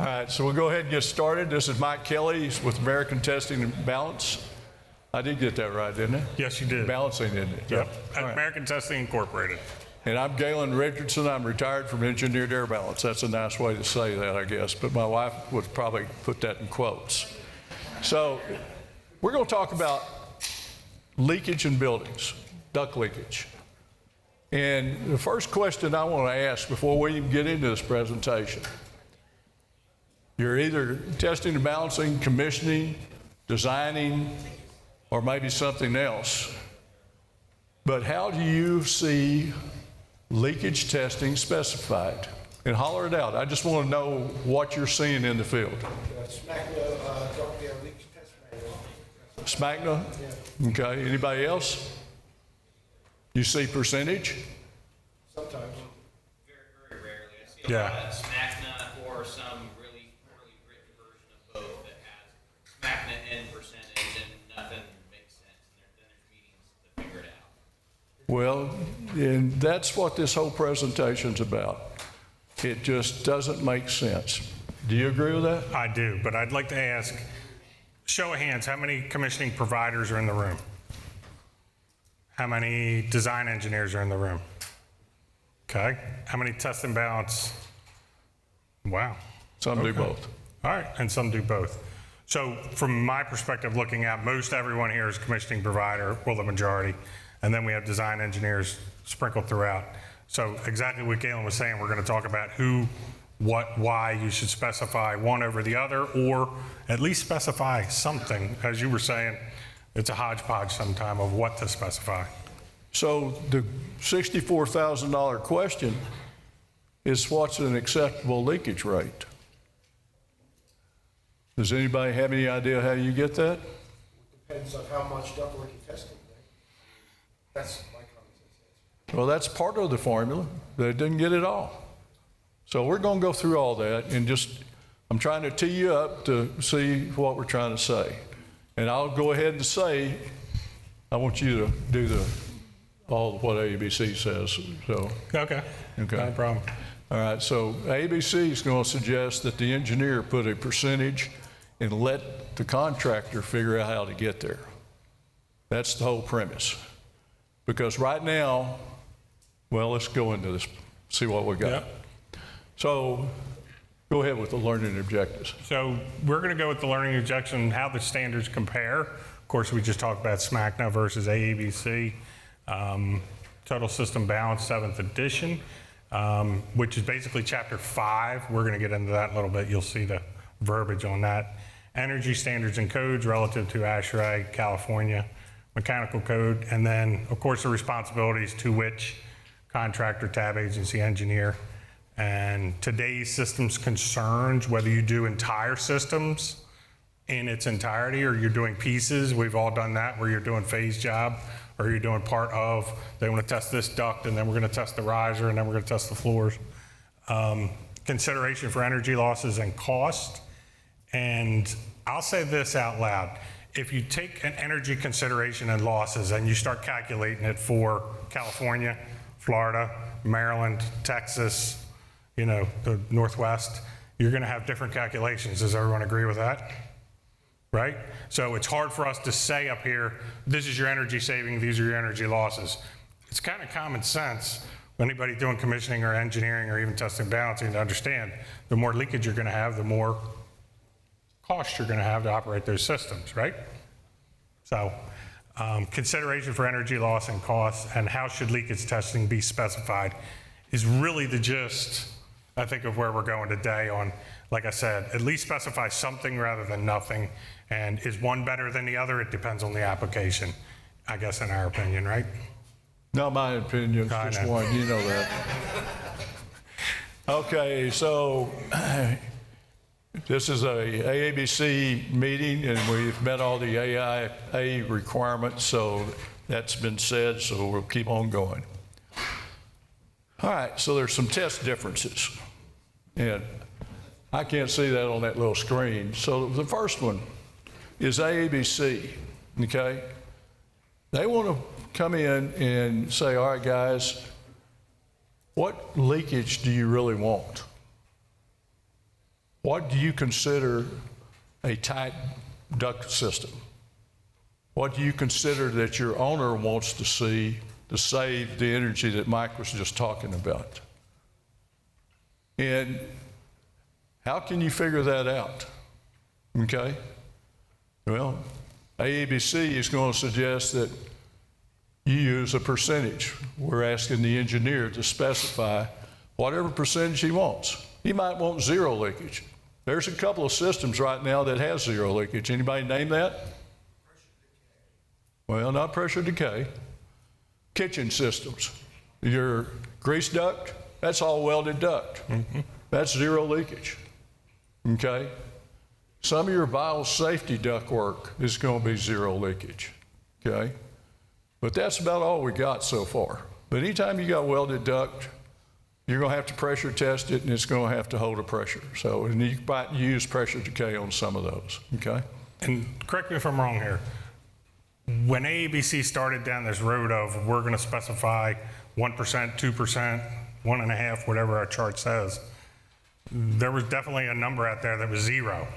All right, so we'll go ahead and get started. This is Mike Kelly with American Testing and Balance. I did get that right, didn't I? Yes, you did. Balancing, didn't it? Yep. Right. American Testing Incorporated. And I'm Galen Richardson. I'm retired from Engineered Air Balance. That's a nice way to say that, I guess. But my wife would probably put that in quotes. So we're going to talk about leakage in buildings, duct leakage. And the first question I want to ask before we even get into this presentation, you're either testing and balancing, commissioning, designing, or maybe something else. But how do you see leakage testing specified? And holler it out. I just want to know what you're seeing in the field. SMACNA, Duct Leakage Test Manual. SMACNA? Yeah. Okay. Anybody else? You see percentage? Sometimes. Very rarely. I see a lot of SMACNA or some really poorly written version of both that has SMACNA and percentage and nothing makes sense. And then there's meetings to figure it out. Well, and that's what this whole presentation's about. It just doesn't make sense. Do you agree with that? I do, but I'd like to ask, show of hands, how many commissioning providers are in the room? How many design engineers are in the room? Okay. How many test and balance? Wow. Some do both. All right, and some do both. So from my perspective, looking at most everyone here is commissioning provider, well, the majority, and then we have design engineers sprinkled throughout. So exactly what Galen was saying, we're going to talk about who, what, why you should specify one over the other, or at least specify something. As you were saying, it's a hodgepodge sometime of what to specify. So the $64,000 question is, what's an acceptable leakage rate? Does anybody have any idea how you get that? Depends on how much duct work you're testing, right? That's my common sense answer. Well, that's part of the formula. They didn't get it all. So we're going to go through all that and just, I'm trying to tee you up to see what we're trying to say. And I'll go ahead and say, I want you to do all of what AABC says. So Okay. No problem. All right, so AABC is going to suggest that the engineer put a percentage and let the contractor figure out how to get there. That's the whole premise. Because right now, well, let's go into this, see what we got. Yep. So go ahead with the learning objectives. So we're going to go with the learning objection, how the standards compare. Of course, we just talked about SMACNA versus AABC. Total System Balance 7th edition, which is basically Chapter 5. We're going to get into that in a little bit. You'll see the verbiage on that. Energy standards and codes relative to ASHRAE, California, mechanical code, and then, of course, the responsibilities to which contractor, tab agency, engineer. And today's systems concerns, whether you do entire systems in its entirety or you're doing pieces, we've all done that, where you're doing phase job or you're doing part of, they want to test this duct and then we're going to test the riser and then we're going to test the floors. Consideration for energy losses and cost. And I'll say this out loud. If you take an energy consideration and losses and you start calculating it for California, Florida, Maryland, Texas, you know, the Northwest, you're going to have different calculations. Does everyone agree with that? Right? So it's hard for us to say up here, this is your energy saving, these are your energy losses. It's kind of common sense for anybody doing commissioning or engineering or even testing and balancing to understand the more leakage you're going to have, the more cost you're going to have to operate those systems, right? So consideration for energy loss and cost and how should leakage testing be specified is really the gist, I think, of where we're going today on, like I said, at least specify something rather than nothing. And is one better than the other? It depends on the application, I guess, in our opinion, right? Not my opinion, it's just one, you know that. Okay, so this is a AABC meeting and we've met all the AIA requirements, so that's been said, so we'll keep on going. All right, so there's some test differences. And I can't see that on that little screen. So the first one is AABC, okay? They want to come in and say, all right, guys, what leakage do you really want? what do you consider a tight duct system? What do you consider that your owner wants to see to save the energy that Mike was just talking about? And how can you figure that out? Okay? Well, AABC is going to suggest that you use a percentage. We're asking the engineer to specify whatever percentage he wants. He might want zero leakage. There's a couple of systems right now that has zero leakage. Anybody name that? Well, not pressure decay. Kitchen systems. Your grease duct, that's all welded duct. That's zero leakage. Okay? Some of your vial safety duct work is going to be zero leakage. Okay? But that's about all we got so far. But anytime you got welded duct, you're going to have to pressure test it, and it's going to have to hold a pressure. So, and you might use pressure decay on some of those. Okay? And correct me if I'm wrong here. When AABC started down this road of we're going to specify 1%, 2%, 1.5%, whatever our chart says, there was definitely a number out there that was zero.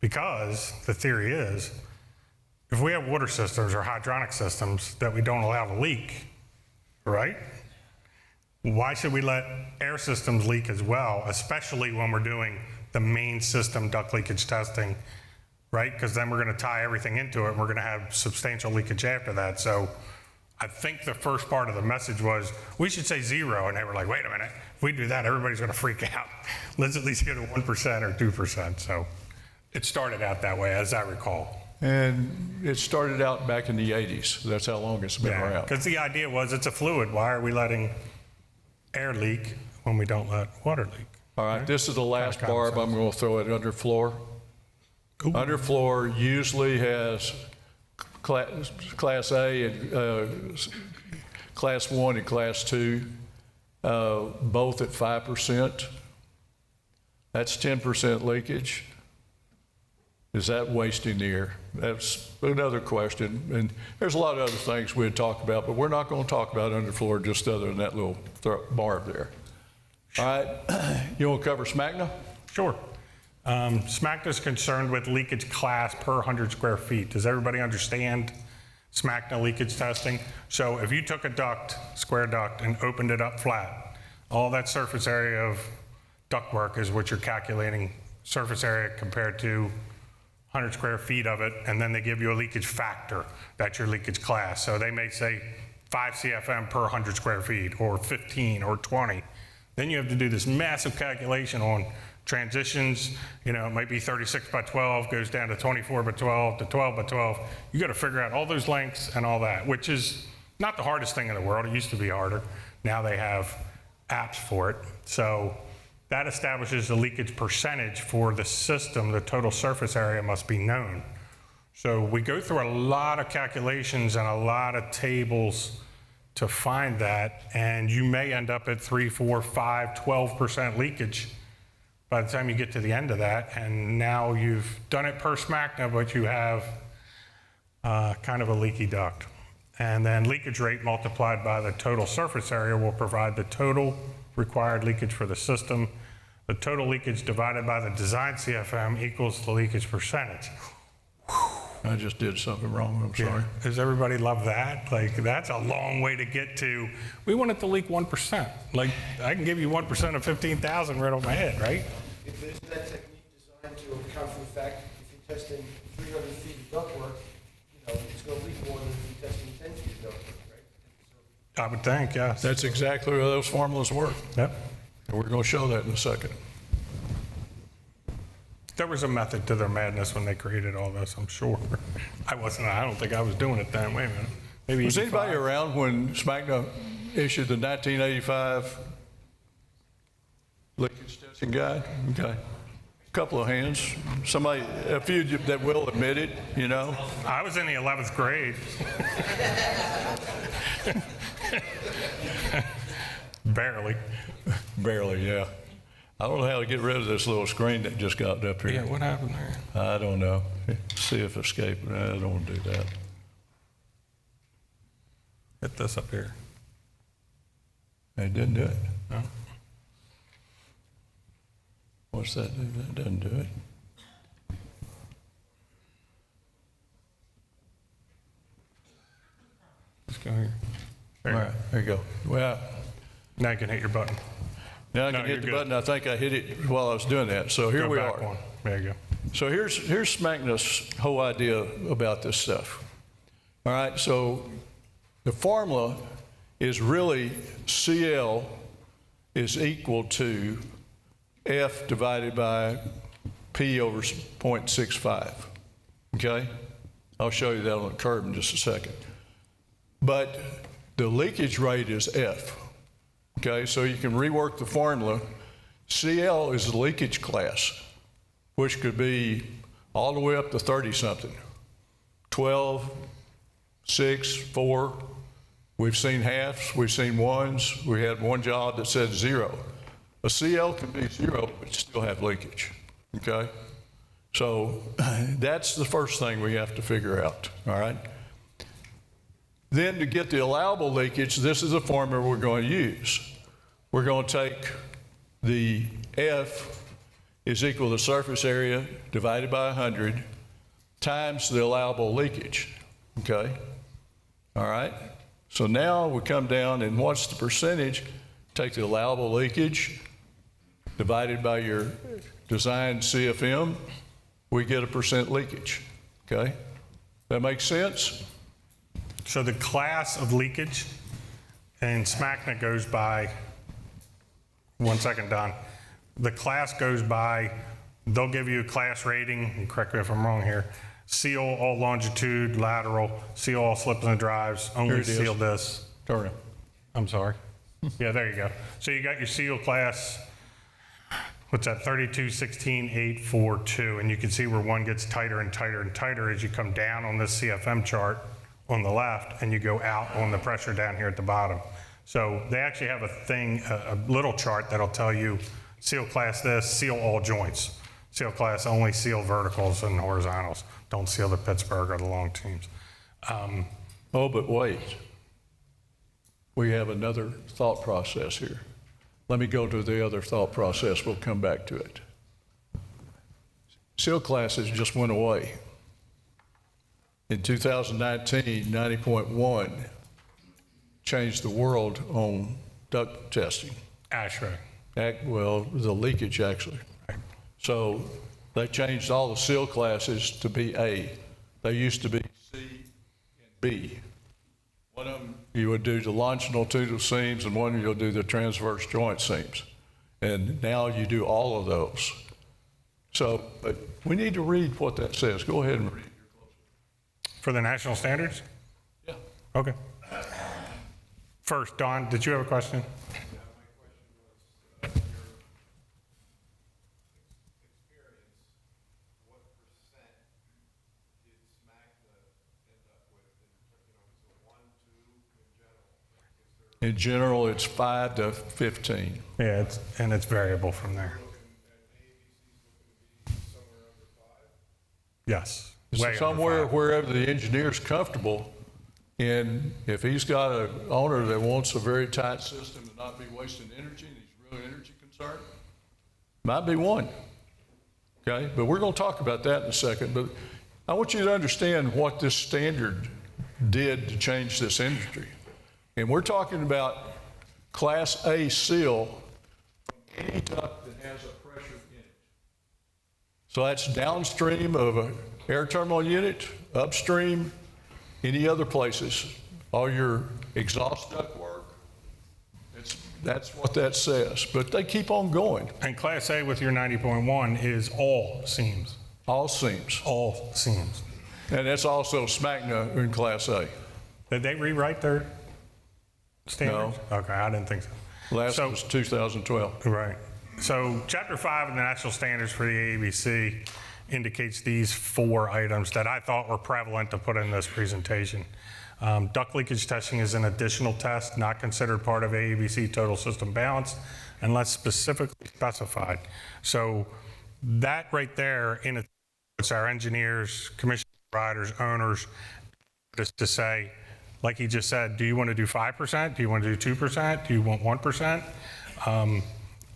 Because the theory is, if we have water systems or hydronic systems that we don't allow to leak, right? Why should we let air systems leak as well, especially when we're doing the main system duct leakage testing, right? Because then we're going to tie everything into it and we're going to have substantial leakage after that. So I think the first part of the message was we should say zero. And they were like, wait a minute, if we do that, everybody's going to freak out. Let's at least get a 1% or 2%. So it started out that way, as I recall. And it started out back in the 80s. That's how long it's been around. Because the idea was it's a fluid. Why are we letting air leak when we don't let water leak? All right, this is the last barb. I'm going to throw it underfloor. Underfloor usually has class A and class 1 and class 2, both at 5%. That's 10% leakage. Is that wasting the air? That's another question. And there's a lot of other things we'd talk about, but we're not going to talk about underfloor just other than that little barb there. All right, you want to cover SMACNA? Sure. SMACNA is concerned with leakage class per 100 square feet. Does everybody understand SMACNA leakage testing? So if you took a duct, square duct, and opened it up flat, all that surface area of ductwork is what you're calculating surface area compared to 100 square feet of it, and then they give you a leakage factor. That's your leakage class. So they may say 5 CFM per 100 square feet, or 15, or 20. Then you have to do this massive calculation on transitions. You know, it might be 36 by 12, goes down to 24 by 12, to 12 by 12. You got to figure out all those lengths and all that, which is not the hardest thing in the world. It used to be harder. Now they have apps for it. So that establishes the leakage percentage for the system. The total surface area must be known. So we go through a lot of calculations and a lot of tables to find that, and you may end up at 3, 4, 5, 12% leakage by the time you get to the end of that. And now you've done it per SMACNA, but you have kind of a leaky duct. And then leakage rate multiplied by the total surface area will provide the total required leakage for the system. The total leakage divided by the design CFM equals the leakage percentage. I just did something wrong, I'm sorry. Yeah. Does everybody love that? Like, that's a long way to get to, we want it to leak 1%. Like, I can give you 1% of 15,000 right off my head, right? If there's that technique designed to account for the fact if you're testing 300 feet of ductwork, you know, it's going to leak more than if you're testing 10 feet of ductwork, right? So, I would think, yes. That's exactly how those formulas work. Yep. And we're going to show that in a second. There was a method to their madness when they created all this, I'm sure. I don't think I was doing it then. Wait a minute. Maybe Was 85. anybody around when SMACNA issued the 1985 leakage testing guide? Okay. A couple of hands. Somebody, a few that will admit it, you know. I was in the 11th grade. Barely. Barely, yeah. I don't know how to get rid of this little screen that just got up here. Yeah, what happened there? I don't know. See if escape. I don't want to do that. Hit this up here. It didn't do it. No? what's that do? That doesn't do it. Just go here. There All you right, there you go. Well, go. Now you can hit your button. now I No, can you're hit the good. button. I think I hit it while I was doing that. So here Go we back are. one. There you go. So here's SMACNA's whole idea about this stuff. All right, so the formula is really CL is equal to F divided by P over 0.65. Okay? I'll show you that on the curve in just a second. But the leakage rate is F. Okay, so you can rework the formula. CL is the leakage class, which could be all the way up to 30-something. 12, 6, 4. We've seen halves, we've seen ones. We had one job that said 0. A CL can be 0, but still have leakage, okay? So that's the first thing we have to figure out, all right? Then to get the allowable leakage, this is the formula we're going to use. We're going to take the F is equal to surface area divided by 100 times the allowable leakage, okay? All right? So now we come down and what's the percentage? Take the allowable leakage divided by your design CFM, we get a % leakage, okay? That makes sense? So the class of leakage, and SMACNA goes by, 1 second, Don. The class goes by, they'll give you a class rating, and correct me if I'm wrong here, seal all longitude, lateral, seal all slips and drives, Here only it is. seal this. Turn it. I'm sorry. Yeah, there you go. So you got your seal class, what's that, 32, 16, 8, 4, 2, and you can see where one gets tighter and tighter and tighter as you come down on this CFM chart on the left and you go out on the pressure down here at the bottom. So they actually have a thing, a little chart that'll tell you seal class this, seal all joints. Seal class only seal verticals and horizontals. Don't seal the Pittsburgh or the long teams. Oh, but wait. We have another thought process here. Let me go to the other thought process. We'll come back to it. Seal classes just went away. In 2019, 90.1 changed the world on duct testing. ASHRAE. Well, the leakage actually. So they changed all the seal classes to be A. They used to be C and B. One of them you would do the longitudinal seams and one you'll do the transverse joint seams. And now you do all of those. So, but we need to read what that says. Go ahead and read. For the national standards? Yeah. Okay. First, Don, did you have a question? In general, it's 5 to 15. Yeah, it's variable from there. Yes. So Way under somewhere, 5. wherever the engineer's comfortable, and if he's got an owner that wants a very tight system and not be wasting energy, and he's really energy concerned, might be one. Okay, but we're going to talk about that in a second. But I want you to understand what this standard did to change this industry. And we're talking about Class A seal from any duct that has a pressure in it. So that's downstream of an air terminal unit, upstream, any other places, all your exhaust duct work. That's what that says. But they keep on going. And Class A with your 90.1 is all seams. All seams. All seams. And that's also SMACNA in Class A. Did they rewrite their standards? No. Okay, I didn't think so. Last was 2012. Right. So Chapter 5 of the National Standards for the AABC indicates these 4 items that I thought were prevalent to put in this presentation. Duct leakage testing is an additional test, not considered part of AABC total system balance unless specifically specified. So that right there, it's our engineers, commission providers, owners, just to say, like he just said, do you want to do 5%? Do you want to do 2%? Do you want 1%?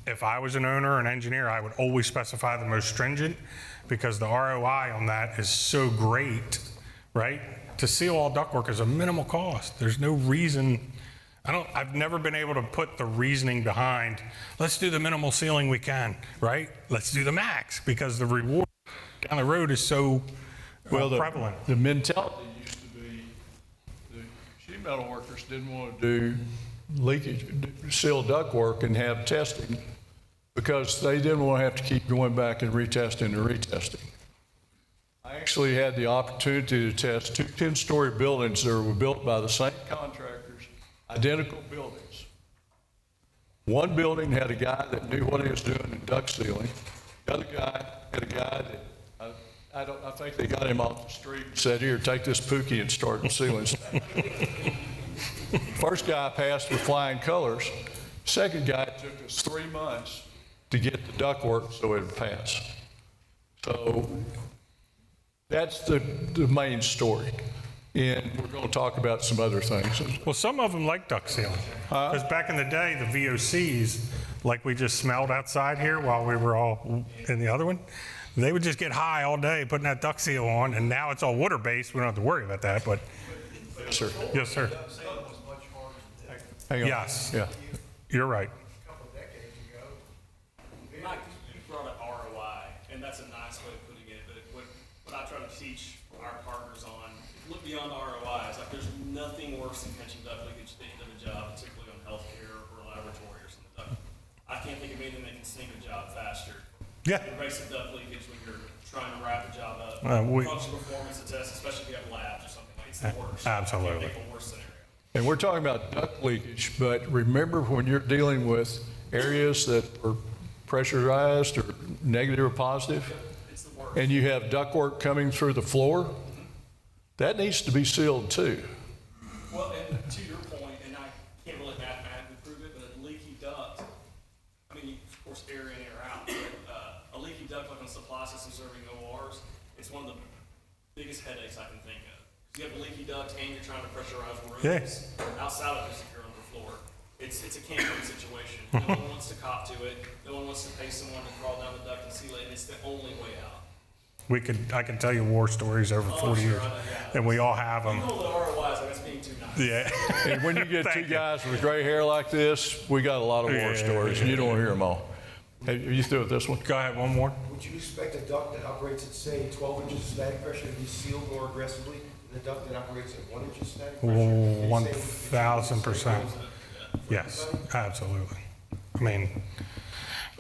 if I was an owner or an engineer, I would always specify the most stringent because the ROI on that is so great, right? To seal all ductwork is a minimal cost. There's no reason, I've never been able to put the reasoning behind, let's do the minimal sealing we can, right? Let's do the max because the reward down the road is so prevalent. The mentality used to be the sheet metal workers didn't want to do leakage, seal ductwork and have testing because they didn't want to have to keep going back and retesting and retesting. I actually had the opportunity to test two 10-story buildings that were built by the same contractors, identical buildings. One building had a guy that knew what he was doing in duct sealing. The other guy had a guy that I think they got him off the street and said, here, take this Pookie and start sealing stuff. First guy passed with flying colors. Second guy took us 3 months to get the ductwork so it would pass. So that's the main story. And we're going to talk about some other things. Well, some of them like duct sealing. Because back in the day, the VOCs, like we just smelled outside here while we were all in the other one, they would just get high all day putting that duct seal on, and now it's all water-based. We don't have to worry about that, but. Yes, sir. Yes, sir. Hang on. Yes. Yeah. You're right. Mike, you brought up ROI, and that's a nice way of putting it, but what I try to teach our partners on, look beyond ROI. It's like there's nothing worse than catching duct leakage at the end of a job, particularly on healthcare or laboratory or something. I can't think of anything that can sink a job faster. Yeah. Invasive duct leakage when you're trying to wrap a job up. Functional performance test, especially if you have labs or something like it's the worst. Absolutely. I can't think of a worse scenario. And we're talking about duct leakage, but remember when you're dealing with areas that are pressurized or negative or positive, It's the worst. and you have ductwork coming through the floor, that needs to be sealed too. Well, and to your point, and I can't really mathematically prove it, but a leaky duct, I mean, of course, air in, air out, but a leaky duct like on a supply system serving ORs, it's one of the biggest headaches I can think of. You have a leaky duct and you're trying to pressurize rooms outside of just if you're on the floor. It's a camping situation. No one wants to cop to it. No one wants to pay someone to crawl down the duct and seal it, and it's the only way out. I can tell you war stories over 40 years, and we all have them. You know the ROIs, like that's being too nice. Yeah. And when you get two Thank you. guys with gray hair like this, we got a lot of war Yeah, stories, and you don't want to hear them all. Hey, are you through with this one? Go ahead, one more. Would you expect a duct that operates at, say, 12 inches of static pressure to be sealed more aggressively than a duct that operates at 1 inch of static pressure? And you say 1,000%. Yes, absolutely. I mean,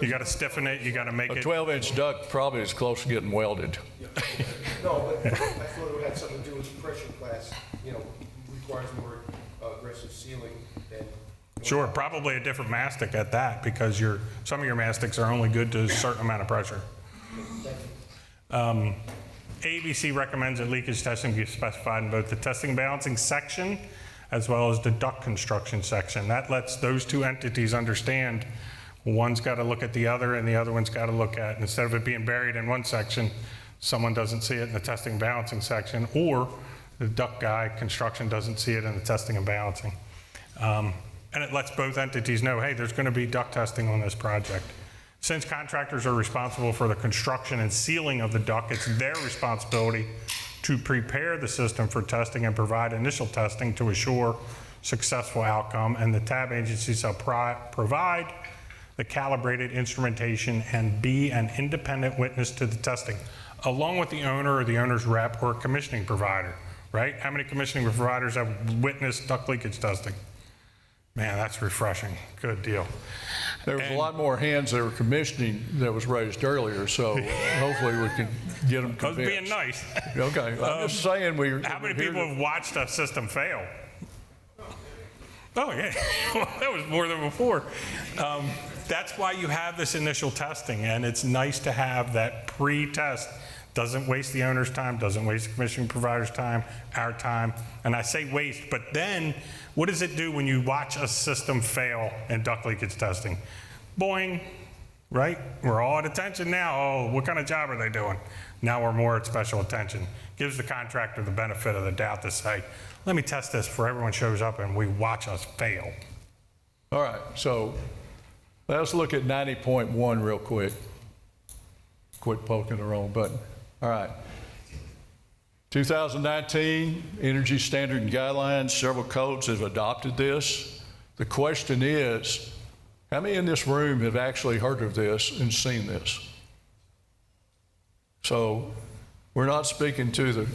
you got to stiffen it, you got to make A it. 12-inch duct probably is close to getting welded. No, but I thought it had something to do with the pressure class, requires more aggressive sealing than. Sure, probably a different mastic at that because some of your mastics are only good to a certain amount of pressure. AABC recommends that leakage testing be specified in both the testing and balancing section as well as the duct construction section. That lets those two entities understand one's got to look at the other and the other one's got to look at, instead of it being buried in one section, someone doesn't see it in the testing and balancing section, or the duct guy construction doesn't see it in the testing and balancing. And it lets both entities know, hey, there's going to be duct testing on this project. Since contractors are responsible for the construction and sealing of the duct, it's their responsibility to prepare the system for testing and provide initial testing to assure successful outcome. And the tab agencies shall provide the calibrated instrumentation and be an independent witness to the testing, along with the owner or the owner's rep or commissioning provider, right? How many commissioning providers have witnessed duct leakage testing? Man, that's refreshing. Good deal. There was a lot more hands that were commissioning that was raised earlier, so hopefully we can get them I was convinced. being nice. Okay, I'm just saying How many people have watched a system fail? Oh, yeah. That was more than before. That's why you have this initial testing, and it's nice to have that pre-test. Doesn't waste the owner's time, doesn't waste the commissioning provider's time, our time. And I say waste, but then what does it do when you watch a system fail in duct leakage testing? Boing, right? We're all at attention now. Oh, what kind of job are they doing? Now we're more at special attention. Gives the contractor the benefit of the doubt to say, let me test this before everyone shows up and we watch us fail. All right, so Let's look at 90.1 real quick. Quit poking the wrong button. All right. 2019 Energy Standard and Guidelines, several codes have adopted this. The question is, how many in this room have actually heard of this and seen this? So we're not speaking to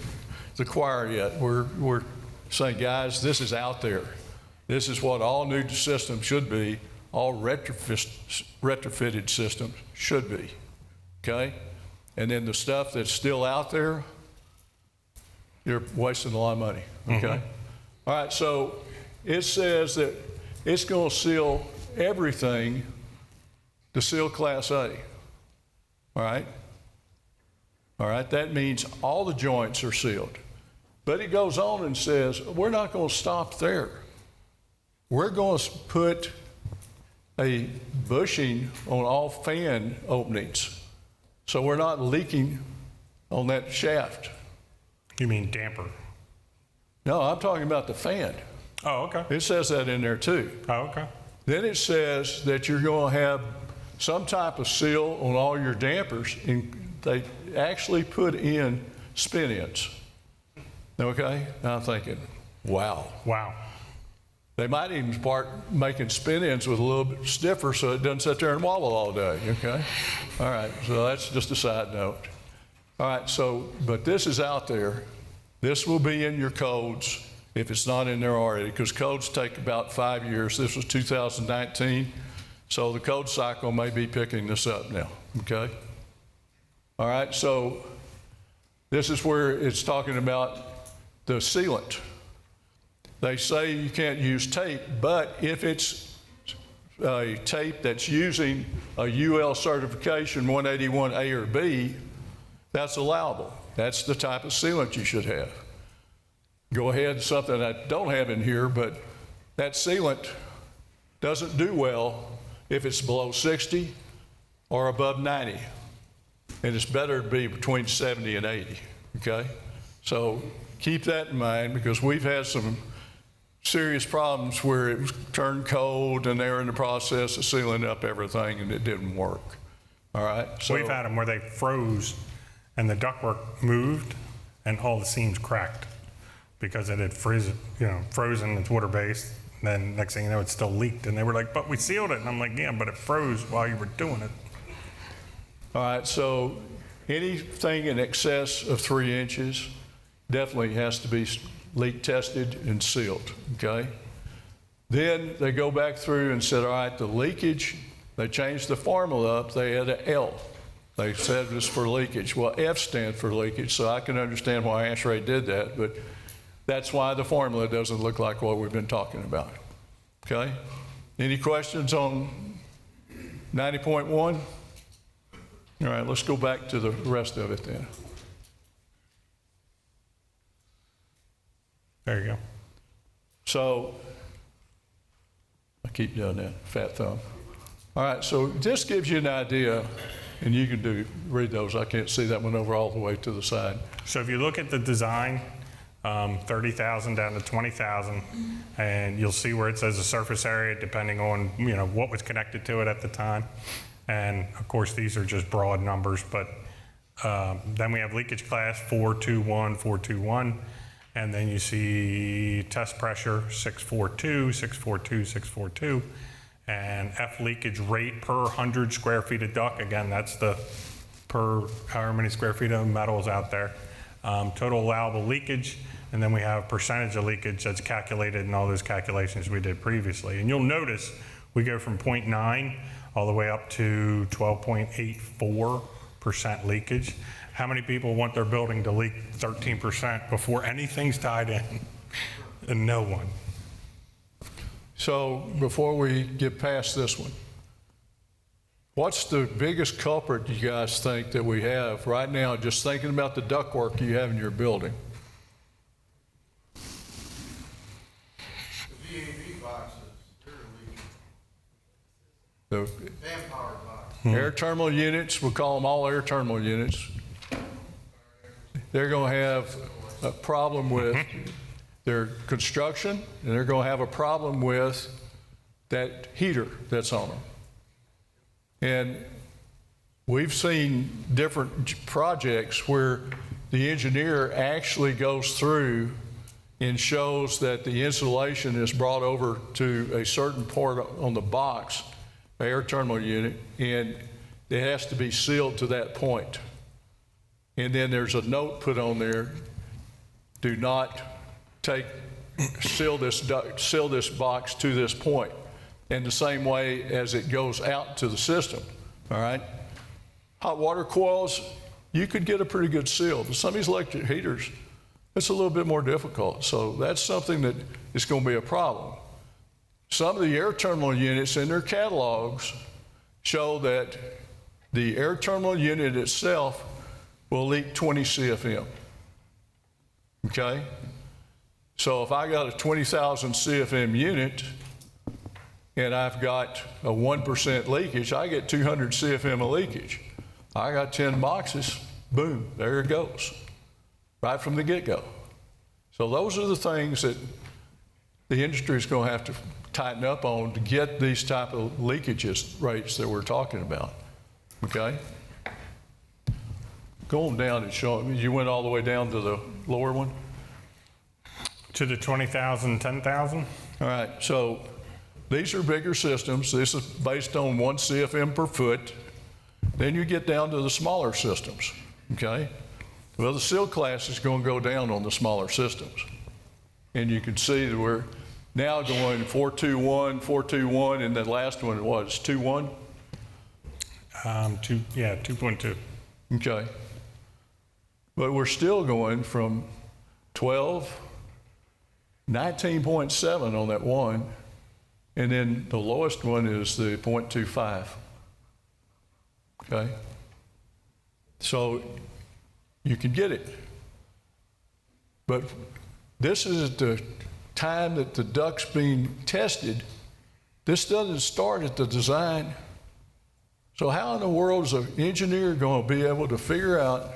the choir yet. We're saying, guys, this is out there. This is what all new systems should be, all retrofitted systems should be, okay? And then the stuff that's still out there, you're wasting a lot of money, okay? All right, so it says that it's going to seal everything to seal Class A, all right? All right, that means all the joints are sealed. But it goes on and says, we're not going to stop there. We're going to put a bushing on all fan openings, so we're not leaking on that shaft. You mean damper? No, I'm talking about the fan. Oh, okay. It says that in there too. Oh, okay. Then it says that you're going to have some type of seal on all your dampers, and they actually put in spin ends. Okay? Now I'm thinking, wow. Wow. They might even start making spin ends with a little bit stiffer so it doesn't sit there and wobble all day, okay? All right, so that's just a side note. All right, so, but this is out there. This will be in your codes if it's not in there already, because codes take about 5 years. This was 2019, so the code cycle may be picking this up now, okay? All right, so this is where it's talking about the sealant. They say you can't use tape, but if it's a tape that's using a UL certification 181A or B, that's allowable. That's the type of sealant you should have. Go ahead, something I don't have in here, but that sealant doesn't do well if it's below 60 or above 90. And it's better to be between 70 and 80, okay? So keep that in mind, because we've had some serious problems where it was turned cold and they were in the process of sealing up everything and it didn't work. All right? So we've had them where they froze and the ductwork moved and all the seams cracked because it had frozen, it's water-based. Then next thing you know, it still leaked. And they were like, but we sealed it. And I'm like, yeah, but it froze while you were doing it. all right, so anything in excess of 3 inches definitely has to be leak tested and sealed, okay? Then they go back through and said, all right, the leakage, they changed the formula up, they had an L. They said it was for leakage. Well, F stands for leakage, so I can understand why ASHRAE did that, but that's why the formula doesn't look like what we've been talking about, okay? Any questions on 90.1? All right, let's go back to the rest of it then. There you go. So, I keep doing that, fat thumb. All right, so this gives you an idea, and you can read those. I can't see that one over all the way to the side. So if you look at the design, 30,000 down to 20,000, and you'll see where it says the surface area depending on what was connected to it at the time. And of course, these are just broad numbers, but then we have leakage class 421, 421. And then you see test pressure 642, 642, 642, and F leakage rate per 100 square feet of duct. Again, that's the per however many square feet of metal is out there. Total allowable leakage, and then we have percentage of leakage that's calculated in all those calculations we did previously. And you'll notice we go from 0.9 all the way up to 12.84% leakage. How many people want their building to leak 13% before anything's tied in? And no one. So before we get past this one, what's the biggest culprit you guys think that we have right now, just thinking about the ductwork you have in your building? The VAV boxes, they're leaking. The Manpower box. air terminal units, we'll call them all air terminal units. They're going to have a problem with their construction, and they're going to have a problem with that heater that's on them. And we've seen different projects where the engineer actually goes through and shows that the insulation is brought over to a certain part on the box, air terminal unit, and it has to be sealed to that point. And then there's a note put on there, do not seal this box to this point, in the same way as it goes out to the system, all right? Hot water coils, you could get a pretty good seal, but some of these electric heaters, it's a little bit more difficult. So that's something that is going to be a problem. Some of the air terminal units in their catalogs show that the air terminal unit itself will leak 20 CFM, okay? So if I got a 20,000 CFM unit and I've got a 1% leakage, I get 200 CFM of leakage. I got 10 boxes, boom, there it goes, right from the get-go. So those are the things that the industry is going to have to tighten up on to get these type of leakages rates that we're talking about, okay? Go on down and show me. You went all the way down to the lower one? To the 20,000, 10,000? All right, so these are bigger systems. This is based on 1 CFM per foot. Then you get down to the smaller systems, okay? Well, the seal class is going to go down on the smaller systems. And you can see that we're now going 421, 421, and the last one was 21? 2.2. Okay. But we're still going from 12, 19.7 on that one, and then the lowest one is the 0.25. Okay? So you can get it. But this is the time that the duct's being tested. This doesn't start at the design. So how in the world is an engineer going to be able to figure out,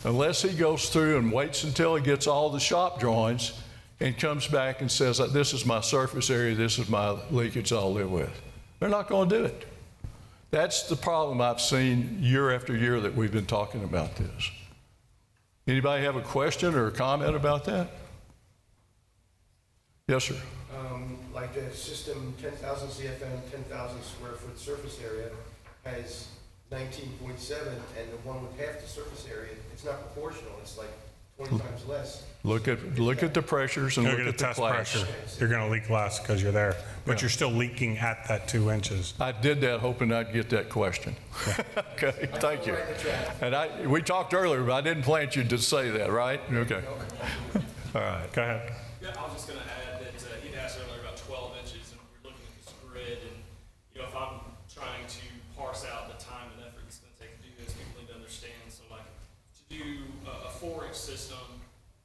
unless he goes through and waits until he gets all the shop drawings and comes back and says, this is my surface area, this is my leakage I'll live with? They're not going to do it. That's the problem I've seen year after year that we've been talking about this. Anybody have a question or a comment about that? Yes, sir. Like the system 10,000 CFM, 10,000 square foot surface area has 19.7, and the one with half the surface area, it's not proportional. It's like 20 times less. Look at the pressures and You're look going at to the test class. pressure. You're going to leak less because you're there, but you're still leaking at that 2 inches. I did that hoping I'd get that question. Okay, thank you. And we talked earlier, but I didn't plant you to say that, right? Okay. All right. Go ahead. Yeah, I was just going to add that he'd asked earlier about 12 inches, and we're looking at this grid, and if I'm trying to parse out the time and effort it's going to take to do this, people need to understand. So, like, to do a 4-inch system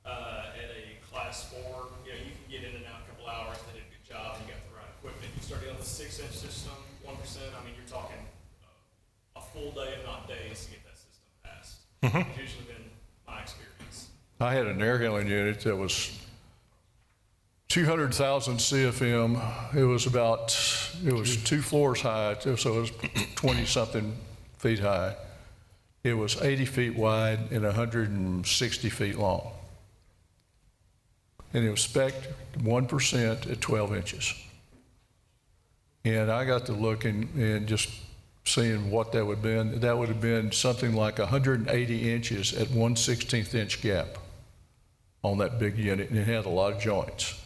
at a class 4, you can get in and out a couple hours, they did a good job, and you got the right equipment. You start dealing with a 6-inch system, 1%. I mean, you're talking a full day, if not days, to get that system passed. It's usually been my experience. I had an air handling unit that was 200,000 CFM. It was 2 floors high, so it was 20-something feet high. It was 80 feet wide and 160 feet long. And it was spec'd 1% at 12 inches. And I got to looking and just seeing what that would have been. That would have been something like 180 inches at 1/16 inch gap on that big unit, and it had a lot of joints.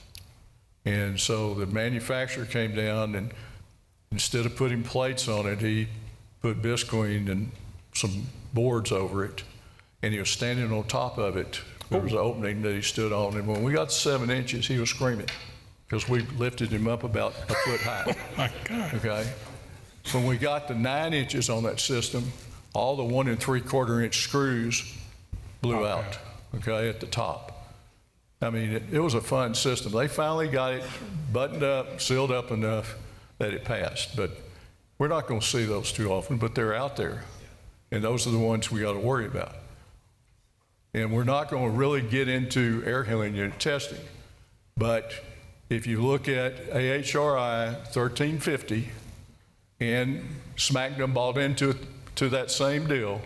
And so the manufacturer came down, and instead of putting plates on it, he put bisqueen and some boards over it, and he was standing on top of it. There was an opening that he stood on, and when we got to 7 inches, he was screaming because we lifted him up about a foot high. My God. Okay. When we got to 9 inches on that system, all the 1 3/4 inch screws blew out, okay, at the top. I mean, it was a fun system. They finally got it buttoned up, sealed up enough that it passed. But we're not going to see those too often, but they're out there. And those are the ones we got to worry about. And we're not going to really get into air handling unit testing. But if you look at AHRI 1350, and SMACNA bought into that same deal,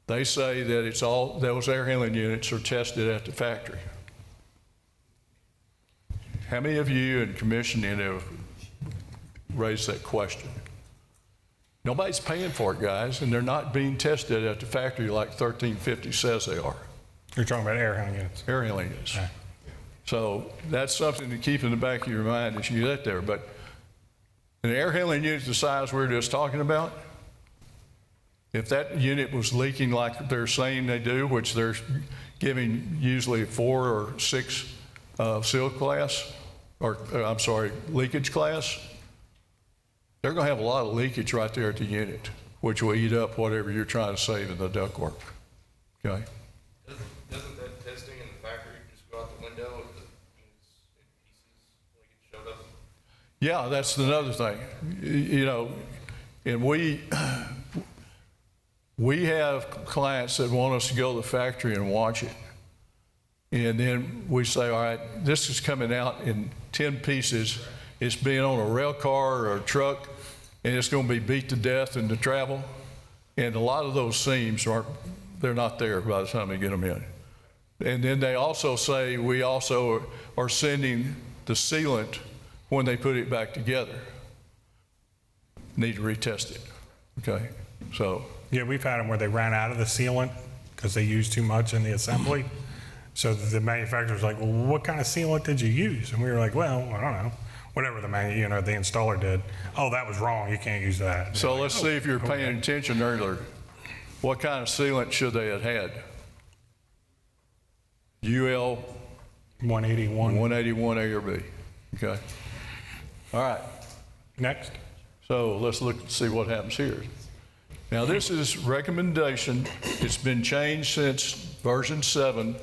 they say that it's all, those air handling units are tested at the factory. How many of you in commissioning have raised that question? Nobody's paying for it, guys, and they're not being tested at the factory like 1350 says they are. You're talking about air handling units. Air handling units. Okay. So that's something to keep in the back of your mind as you get there. But an air handling unit the size we're just talking about, if that unit was leaking like they're saying they do, which they're giving usually 4 or 6 seal class, or I'm sorry, leakage class, they're going to have a lot of leakage right there at the unit, which will eat up whatever you're trying to save in the ductwork. Okay? Doesn't that testing in the factory just go out the window if the unit's in pieces, like it showed up? Yeah, that's another thing. You know, and we have clients that want us to go to the factory and watch it. And then we say, all right, this is coming out in 10 pieces. It's being on a rail car or a truck, and it's going to be beat to death in the travel. And a lot of those seams they're not there by the time they get them in. And then they also say we also are sending the sealant when they put it back together. Need to retest it, okay? So. Yeah, we've had them where they ran out of the sealant because they used too much in the assembly. So the manufacturer's like, well, what kind of sealant did you use? And we were like, well, I don't know. Whatever the installer did. Oh, that was wrong. You can't use that. And So like, let's see if you're paying attention earlier. What kind of sealant should they have had? UL 181. 181 A or B, okay? All right, Next. so let's look and see what happens here. Now this is recommendation. It's been changed since version 7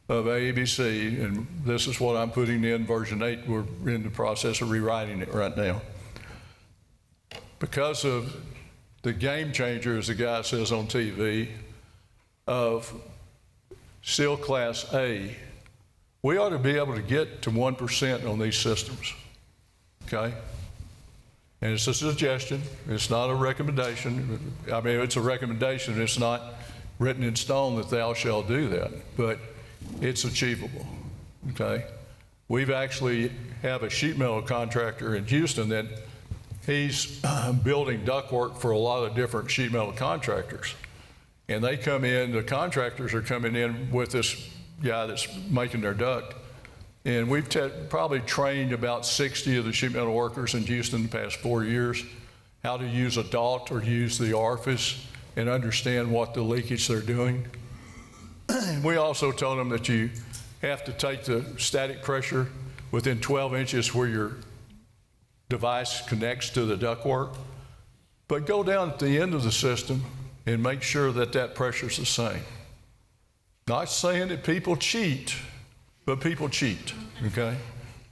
of AABC, and this is what I'm putting in version 8. We're in the process of rewriting it right now. Because of the game changer, as the guy says on TV, of seal class A, we ought to be able to get to 1% on these systems, okay? And it's a suggestion, it's not a recommendation. I mean, it's a recommendation, it's not written in stone that thou shalt do that, but it's achievable, okay? We've actually have a sheet metal contractor in Houston that he's building ductwork for a lot of different sheet metal contractors. And they come in, the contractors are coming in with this guy that's making their duct. And we've probably trained about 60 of the sheet metal workers in Houston the past 4 years how to use a DOT or use the orifice and understand what the leakage they're doing. We also told them that you have to take the static pressure within 12 inches where your device connects to the ductwork, but go down at the end of the system and make sure that that pressure's the same. Not saying that people cheat, but people cheat, okay?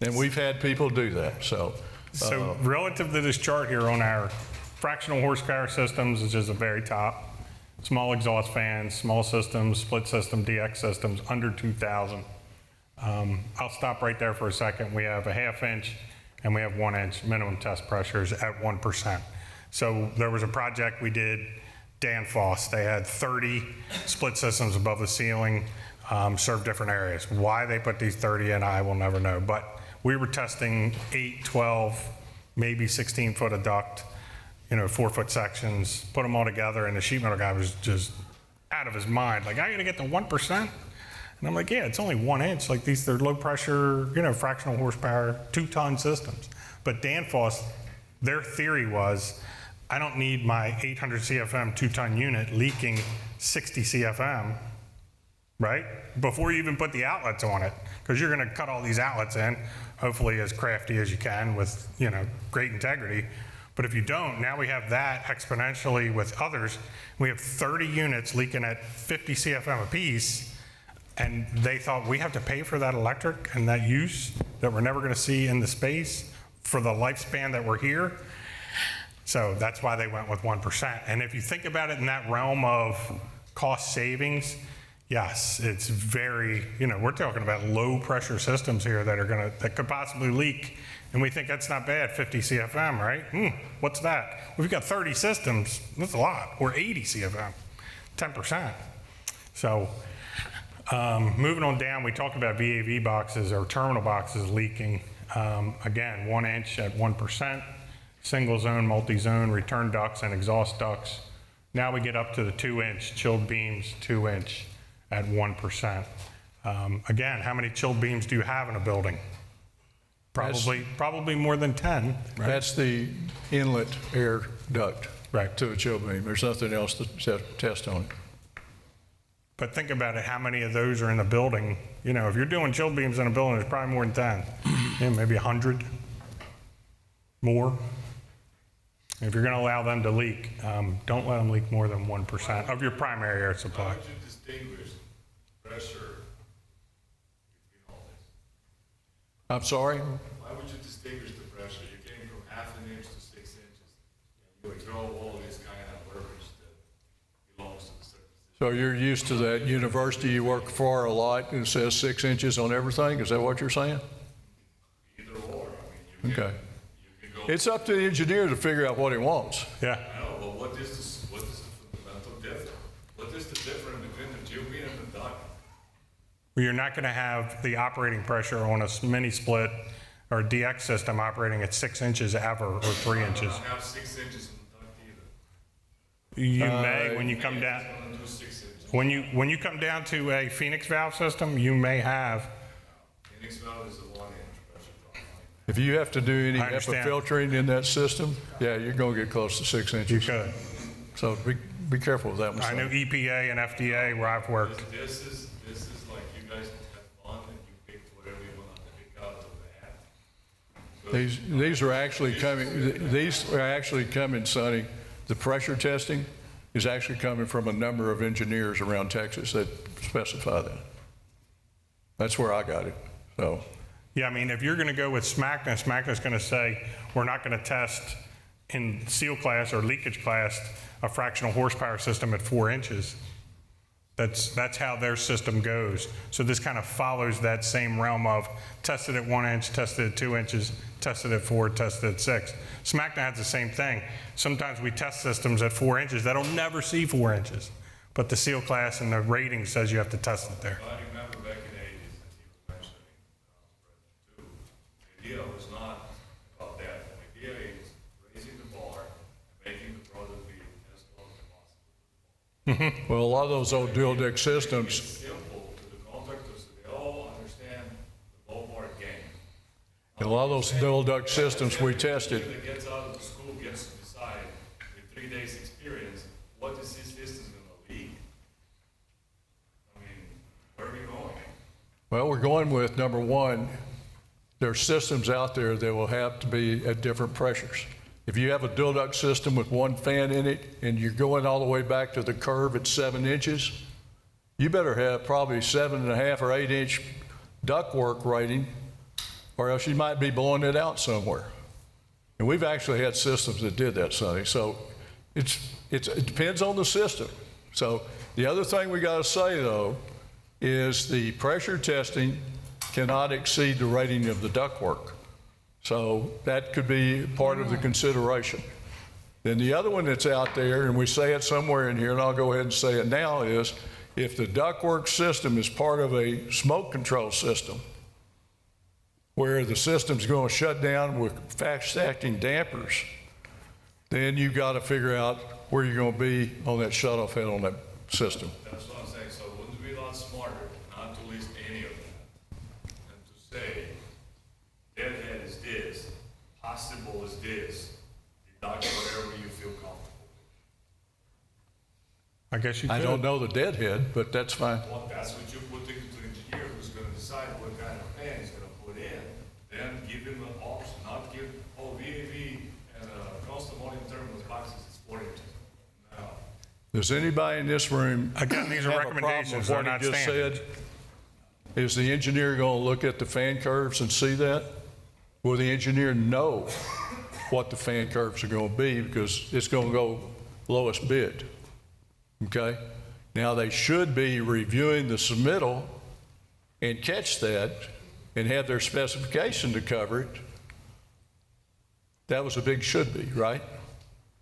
And we've had people do that, so. So relative to this chart here on our fractional horsepower systems, which is the very top, small exhaust fans, small systems, split system, DX systems, under 2,000. I'll stop right there for a second. We have a 1/2 inch and we have 1 inch minimum test pressures at 1%. So there was a project we did, Danfoss. They had 30 split systems above the ceiling, serve different areas. Why they put these 30 in, I will never know. But we were testing 8, 12, maybe 16 foot of duct, 4-foot sections, put them all together, and the sheet metal guy was just out of his mind. Like, I gotta get to 1%? And I'm like, yeah, it's only 1 inch. Like they're low pressure, fractional horsepower, 2-ton systems. But Danfoss, their theory was, I don't need my 800 CFM 2-ton unit leaking 60 CFM, right? Before you even put the outlets on it, because you're gonna cut all these outlets in, hopefully as crafty as you can with, great integrity. But if you don't, now we have that exponentially with others. We have 30 units leaking at 50 CFM apiece, and they thought we have to pay for that electric and that use that we're never gonna see in the space for the lifespan that we're here. So that's why they went with 1%. And if you think about it in that realm of cost savings, yes, it's very, we're talking about low pressure systems here that could possibly leak. And we think that's not bad, 50 CFM, right? What's that? Well, if you've got 30 systems, that's a lot, or 80 CFM, 10%. So moving on down, we talked about VAV boxes or terminal boxes leaking. Again, 1 inch at 1%, single zone, multi-zone, return ducts and exhaust ducts. Now we get up to the 2 inch chilled beams, 2 inch at 1%. Again, how many chilled beams do you have in a building? Probably more than 10. Right? That's the inlet air duct Right. to a chill beam. There's nothing else to test on it. But think about it, how many of those are in the building? If you're doing chill beams in a building, there's probably more than 10. Maybe 100 more. If you're gonna allow them to leak, don't let them leak more than 1% of your primary air supply. How would you distinguish pressure between all this? I'm sorry? Why would you distinguish the pressure? You came from half an inch to 6 inches. You would throw all this kind of verbiage that belongs to the surface. So you're used to that university you work for a lot and it says 6 inches on everything? Is that what you're saying? Either or. I mean, Okay. you can go. It's up to the engineer to figure out what he wants. Yeah, I know, but what is the fundamental difference? What is the difference between the tube beam and the duct? well, you're not gonna have the operating pressure on a mini split or DX system operating at 6 inches ever, or 3 inches. I don't have 6 inches in the duct either. You may, when you come down, I'm gonna do 6 inches. when you come down to a Phoenix valve system, you may have, Phoenix valve is a 1 inch pressure drop. If you have to do any I HEPA understand. filtering in that system, yeah, you're gonna get close to 6 you inches. could. So be careful with that one. I know EPA and FDA where I've worked. This is like you guys have fun and you pick whatever you want to pick out of the hat. So These are actually coming, Sonny. The pressure testing is actually coming from a number of engineers around Texas that specify that. That's where I got it, so. Yeah, I mean, if you're gonna go with SMACNA, SMACNA's gonna say, we're not gonna test in seal class or leakage class a fractional horsepower system at 4 inches. That's how their system goes. So this kind of follows that same realm of tested at 1 inch, tested at 2 inches, tested at 4, tested at 6. SMACNA has the same thing. Sometimes we test systems at 4 inches that'll never see 4 inches, but the seal class and the rating says you have to test it there. I remember back in the 80s that he was mentioning, too. The idea was not about that. The idea is raising the bar and making the product be as close as possible. Well, a lot of those old dual deck systems, It's simple to the contractors so they all understand the ballpark game. a lot of those dual duct systems we tested, That gets out of the school gets to decide with 3 days experience, what is this system gonna leak? I mean, where are we going? well, we're going with, number one, there's systems out there that will have to be at different pressures. If you have a dual duct system with one fan in it and you're going all the way back to the curve at 7 inches, you better have probably 7.5 or 8 inch ductwork rating, or else you might be blowing it out somewhere. And we've actually had systems that did that, Sonny. So it depends on the system. So the other thing we got to say though is the pressure testing cannot exceed the rating of the ductwork. So that could be part of the consideration. Then the other one that's out there, and we say it somewhere in here, and I'll go ahead and say it now, is if the ductwork system is part of a smoke control system, where the system's going to shut down with fast-acting dampers, then you've got to figure out where you're going to be on that shut-off head on that system. That's what I'm saying, so wouldn't it be a lot smarter not to list any of that? And to say, deadhead is this, possible is this, deduct whatever you feel comfortable with. I guess you I could. don't know the deadhead, but that's fine. Well, that's what you put into the engineer who's gonna decide what kind of fan he's gonna put in. Then give him an option, not give, VAV and constant volume terminals boxes is 4 inches. No. Does anybody in this room Again, these are have a problem recommendations, with what they're he not just standard. said? Is the engineer going to look at the fan curves and see that? Will the engineer know what the fan curves are going to be because it's going to go lowest bid? Okay? Now, they should be reviewing the submittal and catch that and have their specification to cover it. That was a big should be, right?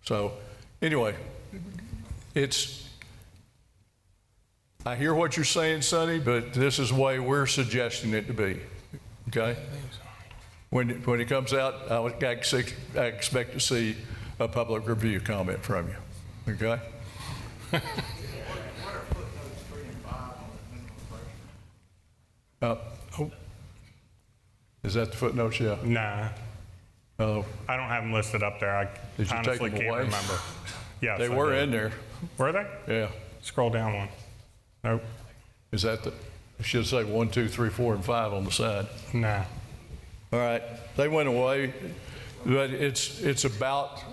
So anyway, I hear what you're saying, Sonny, but this is the way we're suggesting it to be, okay? When it comes out, I expect to see a public review comment from you, okay? What are footnotes 3 and 5 on the minimum pressure? Is that the footnotes? Yeah. Nah, Oh, I don't have them listed up there. I Did you take honestly them can't away? remember. Yes, they I were did. in there. Were they? Yeah. Scroll down one. Nope. Is that I should say 1, 2, 3, 4, and 5 on the side. Nah. All right, they went away, but it's about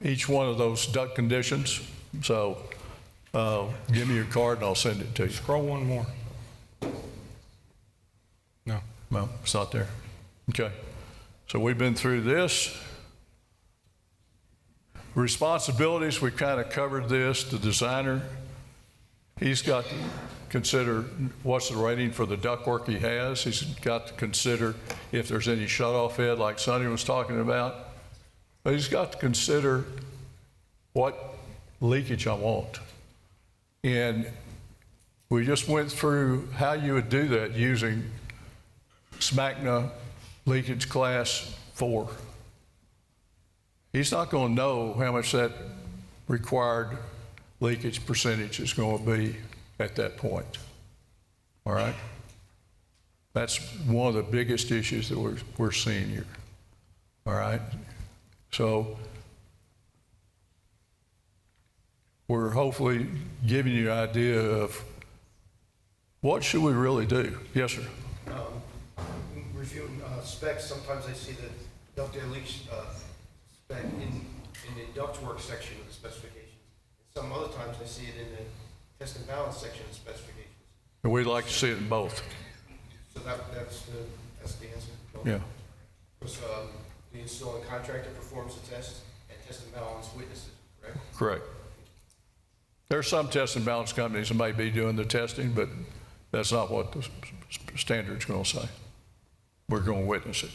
each one of those duct conditions. So give me your card and I'll send it to you. Scroll one more. No. No, it's not there. Okay, so we've been through this. Responsibilities, we kind of covered this. The designer, he's got to consider what's the rating for the ductwork he has. He's got to consider if there's any shut-off head like Sonny was talking about. But he's got to consider what leakage I want. And we just went through how you would do that using SMACNA leakage class 4. He's not going to know how much that required leakage percentage is going to be at that point. All right? That's one of the biggest issues that we're seeing here. All right? So we're hopefully giving you an idea of what should we really do. Yes, sir. Reviewing specs, sometimes I see the duct air leak spec in the ductwork section of the specifications. And some other times I see it in the test and balance section of the specifications. And we'd like to see it in both. So that's the answer? Both? Yeah. Because the installing contractor performs the test and test and balance witnesses, correct? Correct. There are some test and balance companies that may be doing the testing, but that's not what the standard's going to say. We're going to witness it.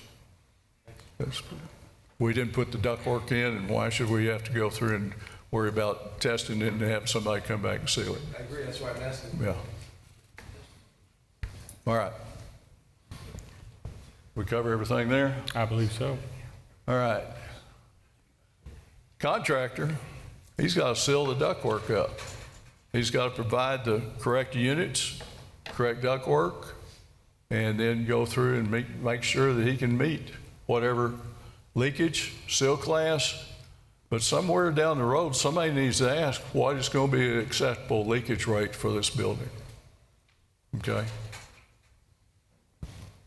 We didn't put the ductwork in, and why should we have to go through and worry about testing it and have somebody come back and seal it? I agree, that's why I'm asking. Yeah. All right. We cover everything there? I believe so. All right. Contractor, he's got to seal the ductwork up. He's got to provide the correct units, correct ductwork, and then go through and make sure that he can meet whatever leakage, seal class. But somewhere down the road, somebody needs to ask what is going to be an acceptable leakage rate for this building. Okay?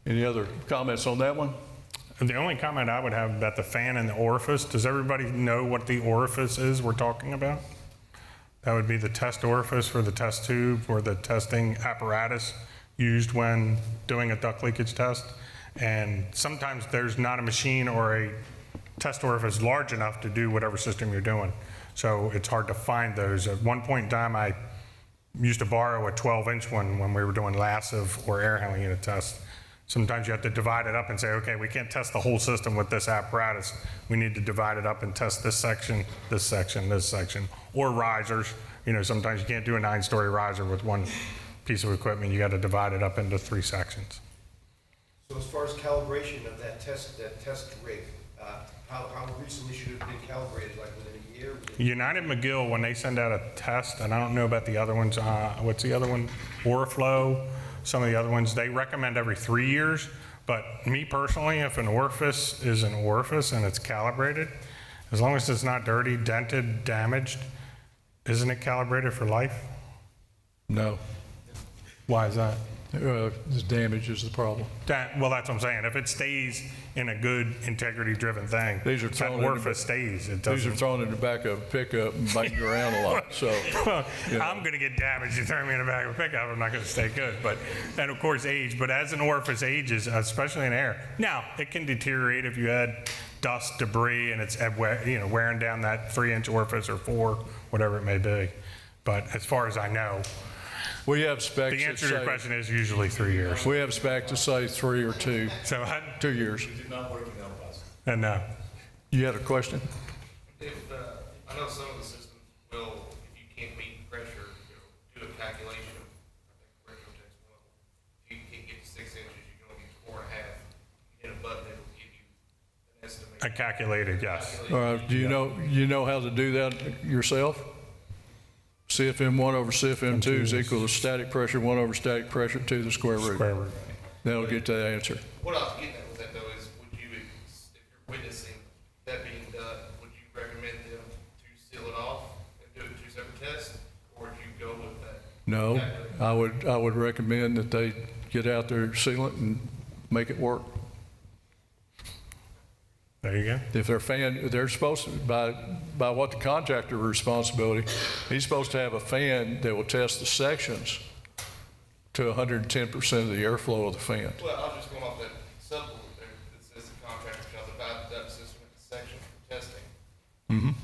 Any other comments on that one? The only comment I would have about the fan and the orifice, does everybody know what the orifice is we're talking about? That would be the test orifice for the test tube or the testing apparatus used when doing a duct leakage test. And sometimes there's not a machine or a test orifice large enough to do whatever system you're doing. So it's hard to find those. At one point in time, I used to borrow a 12-inch one when we were doing lassive or air handling unit tests. Sometimes you have to divide it up and say, okay, we can't test the whole system with this apparatus. We need to divide it up and test this section, this section, this section. Or risers. You know, sometimes you can't do a 9-story riser with one piece of equipment. You got to divide it up into 3 sections. So as far as calibration of that test rig, how recently should it have been calibrated, like within a year? United McGill, when they send out a test, and I don't know about the other ones, what's the other one? Oriflow, some of the other ones, they recommend every 3 years. But me personally, if an orifice is an orifice and it's calibrated, as long as it's not dirty, dented, damaged, isn't it calibrated for life? No. Why is that? The damage is the problem. Well, that's what I'm saying. If it stays in a good integrity-driven thing, These are that thrown in orifice stays. It These are doesn't. thrown in the back of a pickup and banging around a lot. So, I'm going to get damaged. You throw me in the back of a pickup, I'm not going to stay good. But, and of course, age. But as an orifice ages, especially in air, now it can deteriorate if you had dust, debris, and it's wearing down that 3-inch orifice or 4, whatever it may be. But as far as I know, We have specs the that answer to your say, question is usually 3 years. we have specs to say 3 or 2, So, 2 years. It did not work in El Paso. and You had a question? If, I know some of the systems will, if you can't meet pressure, do a calculation. I think pressure takes one. If you can't get to 6 inches, you can only use 4.5. You hit a button, it'll give you an estimate. I calculated, yes. All right, do you know how to do that yourself? CFM 1 over CFM 2 is equal to static pressure 1 over static pressure to the square root. Square root. That'll get that answer. What I was getting at with that though is, would you, if you're witnessing that being done, would you recommend them to seal it off and do it 2 separate tests? Or would you go with that? No, I would recommend that they get out there, seal it, and make it work. There you go. If they're supposed to, by what the contractor responsibility, he's supposed to have a fan that will test the sections to 110% of the airflow of the fan. Well, I was just going off that supplement there that says the contractor shall divide the duct system into sections for testing.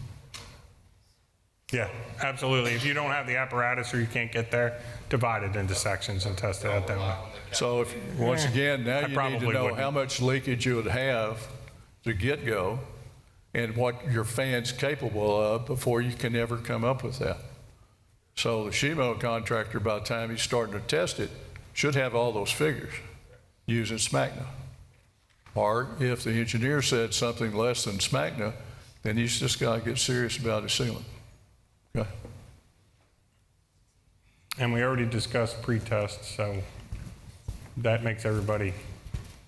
Yeah, absolutely. If you don't have the apparatus or you can't get there, divide it into sections and test it out that way. So if, once again, now I you need probably to know wouldn't. how much leakage you would have to get-go and what your fan's capable of before you can ever come up with that. So the sheet metal contractor, by the time he's starting to test it, should have all those figures using SMACNA. Or if the engineer said something less than SMACNA, then he's just got to get serious about his sealing. Okay. And we already discussed pre-test, so that makes everybody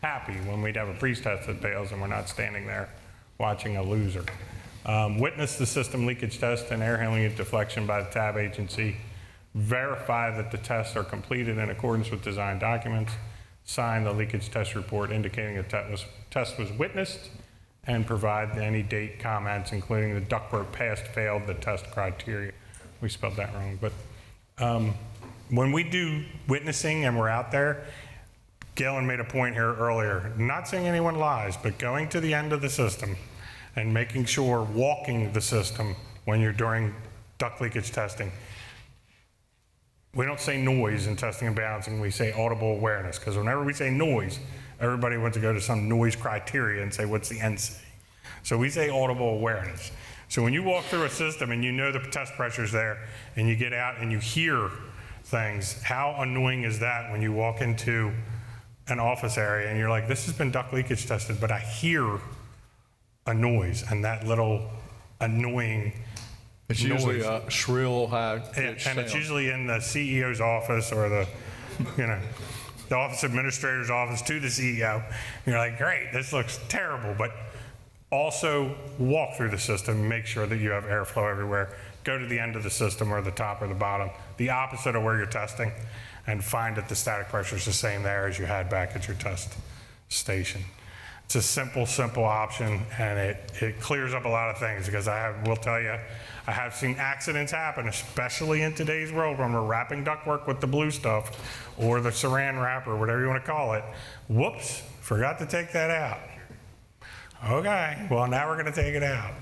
happy when we'd have a pre-test that fails and we're not standing there watching a loser. Witness the system leakage test and air handling and deflection by the TAB agency. Verify that the tests are completed in accordance with design documents. Sign the leakage test report indicating a test was witnessed, and provide any date comments, including the ductwork passed, failed, the test criteria. We spelled that wrong, but when we do witnessing and we're out there, Galen made a point here earlier, not saying anyone lies, but going to the end of the system and making sure, walking the system when you're doing duct leakage testing. We don't say noise in testing and balancing, we say audible awareness, because whenever we say noise, everybody wants to go to some noise criteria and say, what's the NC? So we say audible awareness. So when you walk through a system and you know the test pressure's there, and you get out and you hear things, how annoying is that when you walk into an office area and you're like, this has been duct leakage tested, but I hear a noise, and that little annoying It's usually a shrill, high-pitched and it's sound. usually in the CEO's office or the, the office administrator's office to the CEO. And you're like, great, this looks terrible, but also walk through the system, make sure that you have airflow everywhere. Go to the end of the system or the top or the bottom, the opposite of where you're testing, and find that the static pressure is the same there as you had back at your test station. It's a simple option, and it clears up a lot of things, because will tell you, I have seen accidents happen, especially in today's world when we're wrapping ductwork with the blue stuff or the saran wrap or whatever you want to call it. Whoops, forgot to take that out. Okay, well now we're going to take it out.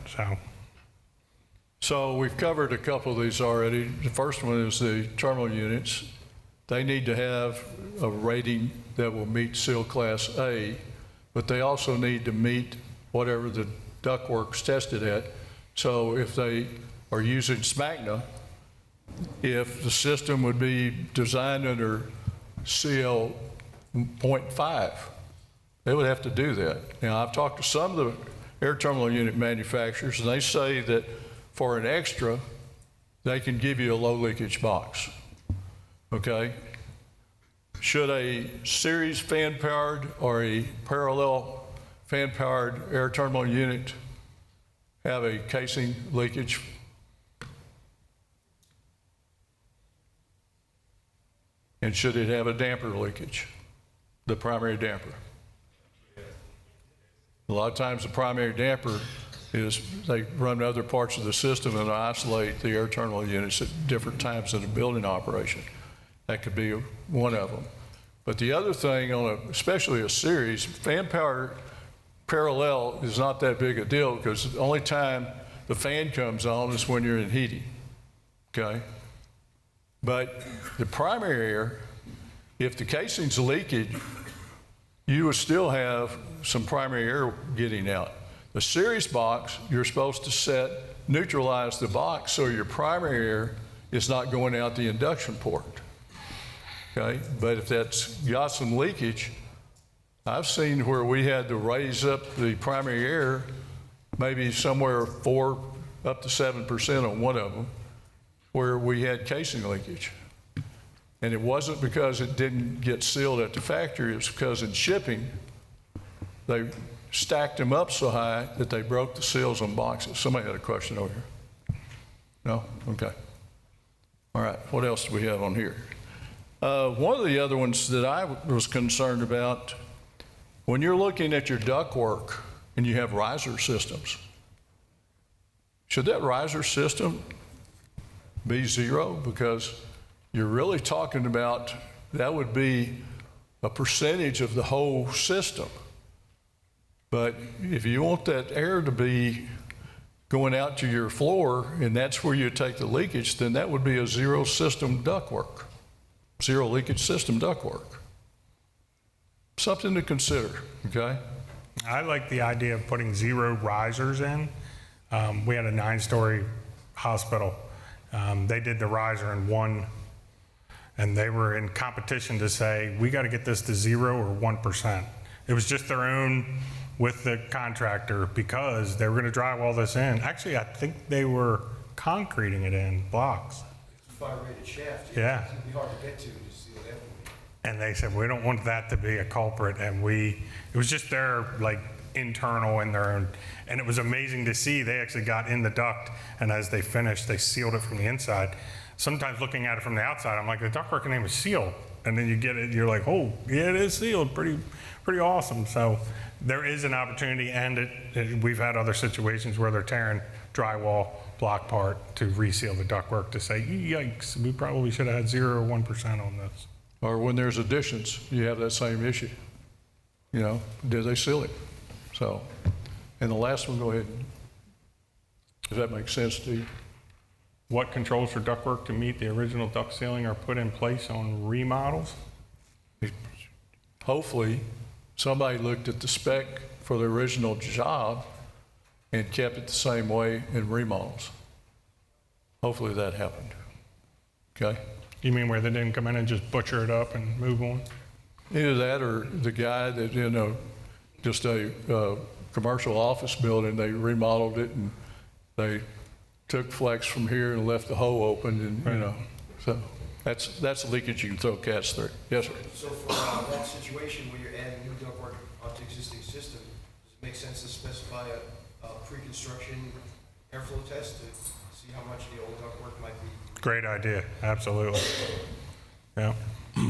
So we've covered a couple of these already. The first one is the terminal units. They need to have a rating that will meet SEAL Class A, but they also need to meet whatever the ductwork's tested at. So if they are using SMACNA, if the system would be designed under CL 0.5, they would have to do that. Now, I've talked to some of the air terminal unit manufacturers, and they say that for an extra, they can give you a low leakage box. Okay? Should a series fan powered or a parallel fan powered air terminal unit have a casing leakage? And should it have a damper leakage, the primary damper? A lot of times the primary damper is they run other parts of the system and isolate the air terminal units at different times in the building operation. That could be one of them. But the other thing especially a series, fan power parallel is not that big a deal, because the only time the fan comes on is when you're in heating, okay? But the primary air, if the casing's leakage, you would still have some primary air getting out. The series box, you're supposed to neutralize the box so your primary air is not going out the induction port. Okay, but if that's got some leakage, I've seen where we had to raise up the primary air maybe somewhere 4 up to 7% on one of them, where we had casing leakage. And it wasn't because it didn't get sealed at the factory, it was because in shipping, they stacked them up so high that they broke the seals on boxes. Somebody had a question over here. No? Okay. All right, what else do we have on here? One of the other ones that I was concerned about, when you're looking at your ductwork and you have riser systems, should that riser system be 0? Because you're really talking about, that would be a percentage of the whole system. But if you want that air to be going out to your floor and that's where you take the leakage, then that would be a 0 system ductwork, 0 leakage system ductwork. Something to consider, okay? I like the idea of putting 0 risers in. We had a 9-story hospital. They did the riser in 1, and they were in competition to say, we got to get this to 0 or 1%. It was just their own with the contractor because they were going to drywall this in. Actually, I think they were concreting it in blocks. It's a fire-rated shaft. Yeah. It'd be hard to get to seal it afterwards. And they said, we don't want that to be a culprit. And it was just their like internal in their own. And it was amazing to see they actually got in the duct. And as they finished, they sealed it from the inside. Sometimes looking at it from the outside, I'm like, the ductwork name is sealed. And then you get it, you're like, oh, yeah, it is sealed. Pretty awesome. So there is an opportunity, and we've had other situations where they're tearing drywall block part to reseal the ductwork to say, yikes, we probably should have had 0 or 1% on this. Or when there's additions, you have that same issue. You know, did they seal it? So, and the last one, go ahead. Does that make sense to you? What controls for ductwork to meet the original duct sealing are put in place on remodels? Hopefully, somebody looked at the spec for the original job and kept it the same way in remodels. Hopefully that happened. Okay? You mean where they didn't come in and just butcher it up and move on? Either that or the guy that, you know, just a commercial office building, they remodeled it and they took flex from here and left the hole open and, you know, so that's leakage you can throw cats through. Yes, sir. So for that situation where you're adding new ductwork onto existing system, does it make sense to specify a pre-construction airflow test to see how much the old ductwork might be? Great idea, absolutely. Yeah,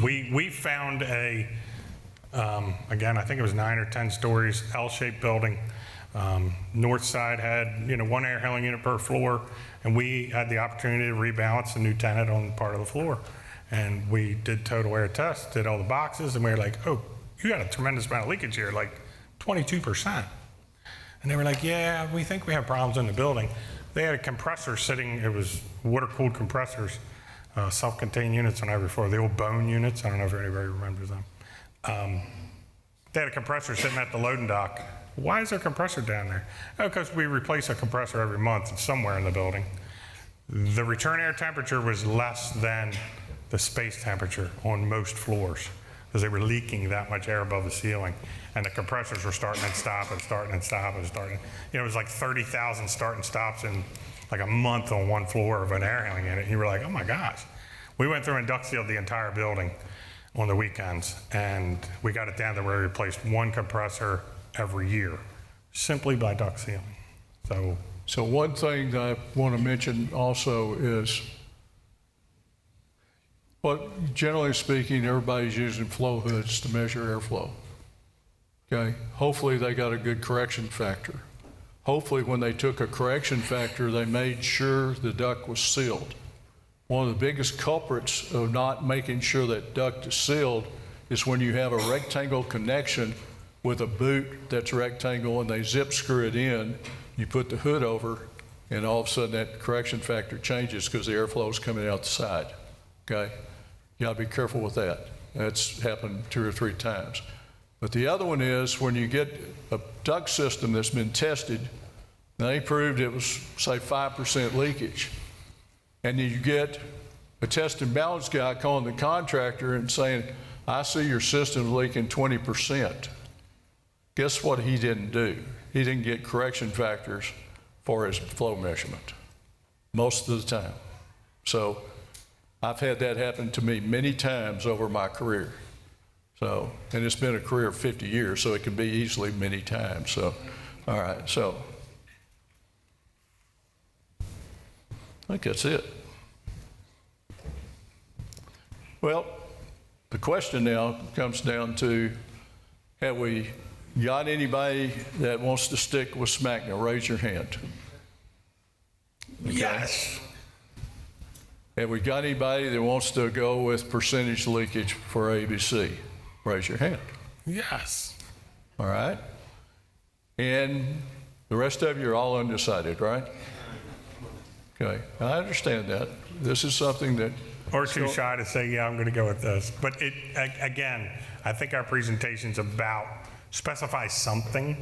we found again, I think it was 9 or 10 stories, L-shaped building. North side had, 1 air handling unit per floor, and we had the opportunity to rebalance a new tenant on part of the floor. And we did total air tests, did all the boxes, and we were like, oh, you got a tremendous amount of leakage here, like 22%. And they were like, yeah, we think we have problems in the building. They had a compressor sitting, it was water-cooled compressors, self-contained units on every floor, the old bone units, I don't know if anybody remembers them. They had a compressor sitting at the loading dock. Why is there a compressor down there? Oh, because we replace a compressor every month somewhere in the building. The return air temperature was less than the space temperature on most floors because they were leaking that much air above the ceiling. And the compressors were starting and stopping and starting and stopping and starting. It was like 30,000 start and stops in like a month on one floor of an air handling unit. And you were like, oh my gosh. We went through and duct sealed the entire building on the weekends. And we got it down to where we replaced 1 compressor every year, simply by duct sealing. So one thing that I want to mention also is, generally speaking, everybody's using flow hoods to measure airflow. Okay, hopefully they got a good correction factor. Hopefully when they took a correction factor, they made sure the duct was sealed. One of the biggest culprits of not making sure that duct is sealed is when you have a rectangle connection with a boot that's rectangle and they zip screw it in, you put the hood over, and all of a sudden that correction factor changes because the airflow is coming out the side. okay? You gotta be careful with that. That's happened 2 or 3 times. But the other one is when you get a duct system that's been tested, and they proved it was, say, 5% leakage, and you get a test and balance guy calling the contractor and saying, I see your system's leaking 20%. Guess what he didn't do? He didn't get correction factors for his flow measurement most of the time. So I've had that happen to me many times over my career. So, and it's been a career of 50 years, so it can be easily many times. So, all right, so I think that's it. Well, the question now comes down to, have we got anybody that wants to stick with SMACNA? Raise your hand. Okay. Yes. Have we got anybody that wants to go with percentage leakage for AABC? Raise your hand. Yes. All right. And the rest of you are all undecided, right? Okay, I understand that. This is something that. Or too shy to say, yeah, I'm going to go with this. But again, I think our presentation's about specify something,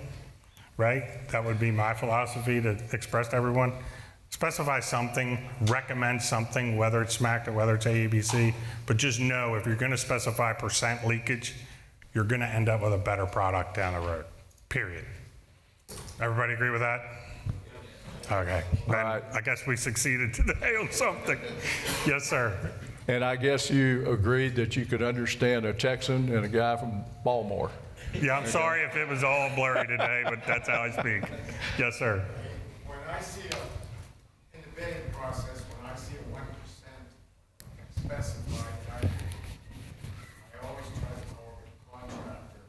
right? That would be my philosophy to express to everyone. Specify something, recommend something, whether it's SMACNA, whether it's AABC, but just know if you're going to specify percent leakage, you're going to end up with a better product down the road, period. Everybody agree with that? Okay, then I guess we succeeded today on something. Yes, sir. And I guess you agreed that you could understand a Texan and a guy from Baltimore. Yeah, I'm sorry if it was all blurry today, but that's how I speak. Yes, sir. When I see in the bidding process, when I see a 1% specified, I always try to call the contractor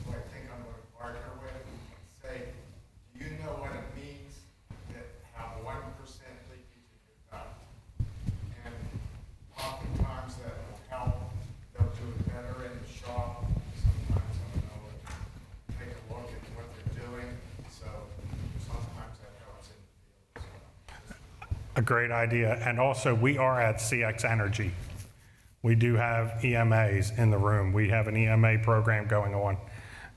who I think I'm going to partner with and say, do you know what it means to have 1% leakage in your duct? And oftentimes that will help. They'll do it better in the shop. Sometimes I don't know, take a look at what they're doing. So sometimes that helps in the field as well. A great idea. And also, we are at CX Energy. We do have EMAs in the room. We have an EMA program going on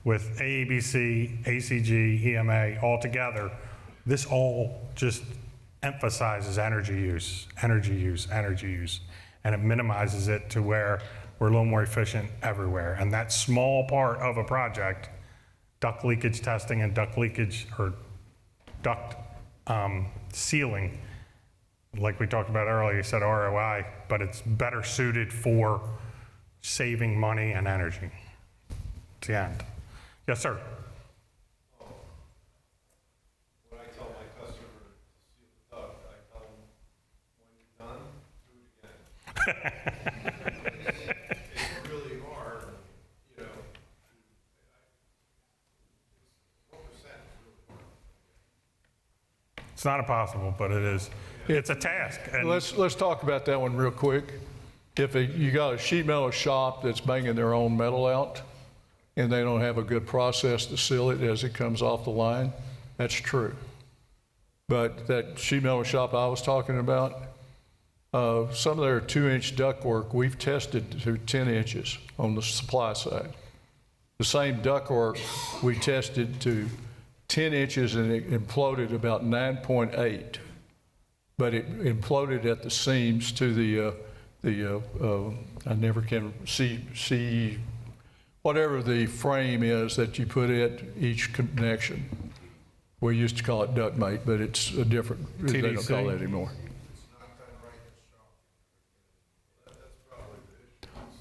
with AABC, ACG, EMA all together. This all just emphasizes energy use, energy use, energy use, and it minimizes it to where we're a little more efficient everywhere. And that small part of a project, duct leakage testing and duct leakage or duct sealing, like we talked about earlier, you said ROI, but it's better suited for saving money and energy. It's the end. Yes, sir. When I tell my customer to seal the duct, I tell them, when you're done, do it again. It's really hard, you know, 1% is really hard. It's not impossible, but it is. It's a task. And Let's talk about that one real quick. If you got a sheet metal shop that's banging their own metal out and they don't have a good process to seal it as it comes off the line, that's true. But that sheet metal shop I was talking about, some of their 2-inch ductwork, we've tested to 10 inches on the supply side. The same ductwork we tested to 10 inches and it imploded about 9.8. But it imploded at the seams to I never can see whatever the frame is that you put at each connection. We used to call it duct mate, but it's a different, they don't call that anymore.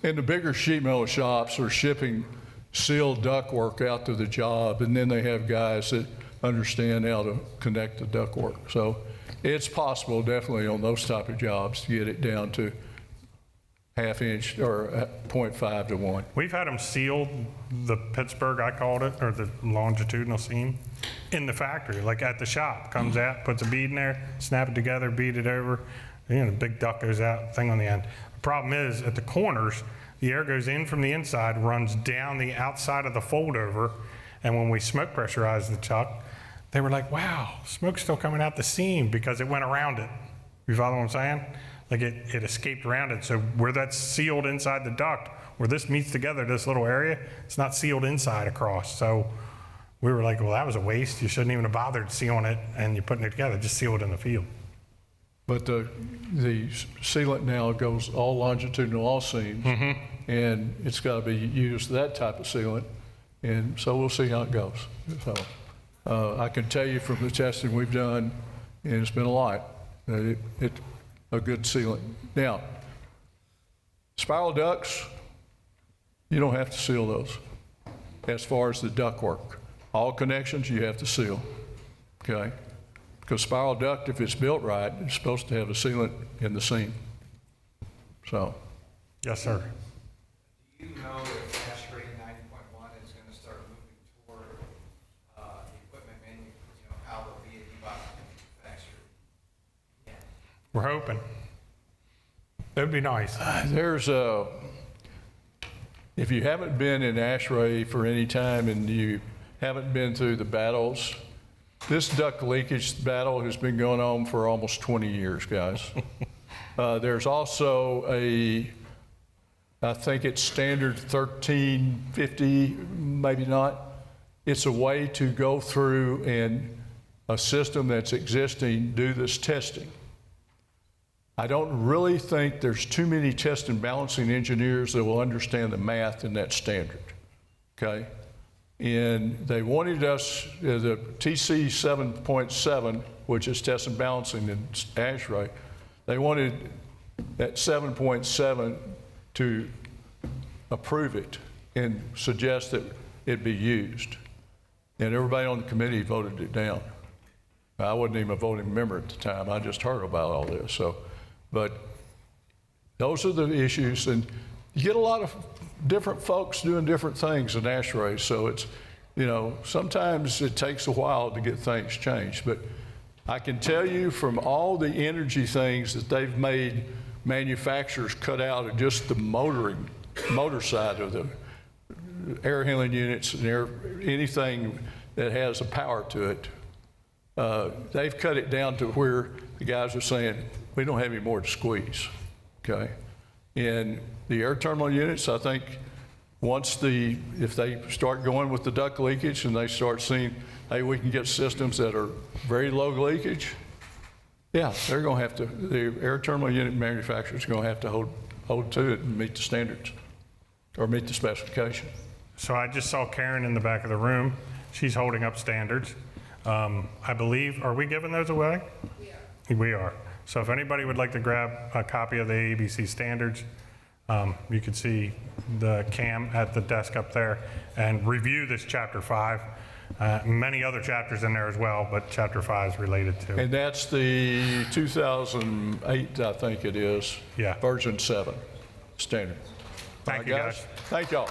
And the bigger sheet metal shops are shipping sealed ductwork out to the job, and then they have guys that understand how to connect the ductwork. So it's possible, definitely, on those type of jobs to get it down to 1/2 inch or 0.5 to 1. we've had them sealed, the Pittsburgh, I called it, or the longitudinal seam, in the factory, like at the shop. Comes out, puts a bead in there, snap it together, bead it over, you know, the big duct goes out, thing on the end. The problem is, at the corners, the air goes in from the inside, runs down the outside of the fold over, and when we smoke pressurize the chuck, they were like, wow, smoke's still coming out the seam because it went around it. You follow what I'm saying? like it escaped around it. So where that's sealed inside the duct, where this meets together, this little area, it's not sealed inside across. So we were like, well, that was a waste. You shouldn't even have bothered sealing it and you're putting it together, just seal it in the field. But the sealant now goes all longitudinal, all seams, and it's got to be used, that type of sealant, and so we'll see how it goes. So I can tell you from the testing we've done, and it's been a lot, that it's a good sealant. Now, spiral ducts, you don't have to seal those as far as the duct work. All connections you have to seal, okay? Because spiral duct, if it's built right, it's supposed to have a sealant in the seam. So. Yes, sir. Do you know if ASHRAE 9.1 is going to start moving toward equipment how the VAD box manufactured? Yeah. We're hoping. That would be nice. There's if you haven't been in ASHRAE for any time and you haven't been through the battles, this duct leakage battle has been going on for almost 20 years, guys. There's also I think it's standard 1350, maybe not. It's a way to go through and a system that's existing, do this testing. I don't really think there's too many test and balancing engineers that will understand the math in that standard, okay? And they wanted us, the TC 7.7, which is test and balancing in ASHRAE, they wanted that 7.7 to approve it and suggest that it be used. And everybody on the committee voted it down. I wasn't even a voting member at the time. I just heard about all this. So, but those are the issues, and you get a lot of different folks doing different things in ASHRAE. So it's, sometimes it takes a while to get things changed. But I can tell you from all the energy things that they've made manufacturers cut out of just the motor side of the air handling units and anything that has a power to it, they've cut it down to where the guys are saying, we don't have any more to squeeze, okay? And the air terminal units, I think, if they start going with the duct leakage and they start seeing, hey, we can get systems that are very low leakage, yeah, they're going to have to, the air terminal unit manufacturers are going to have to hold to it and meet the standards or meet the specification. So I just saw Karen in the back of the room. She's holding up standards. I believe, are we giving those away? We are. We are. So if anybody would like to grab a copy of the AABC standards, you can see the CAM at the desk up there and review this chapter 5. Many other chapters in there as well, but chapter 5 is related to. And that's the 2008, I think it is, Yeah. version 7 standard. Thank you, guys. Thank y'all.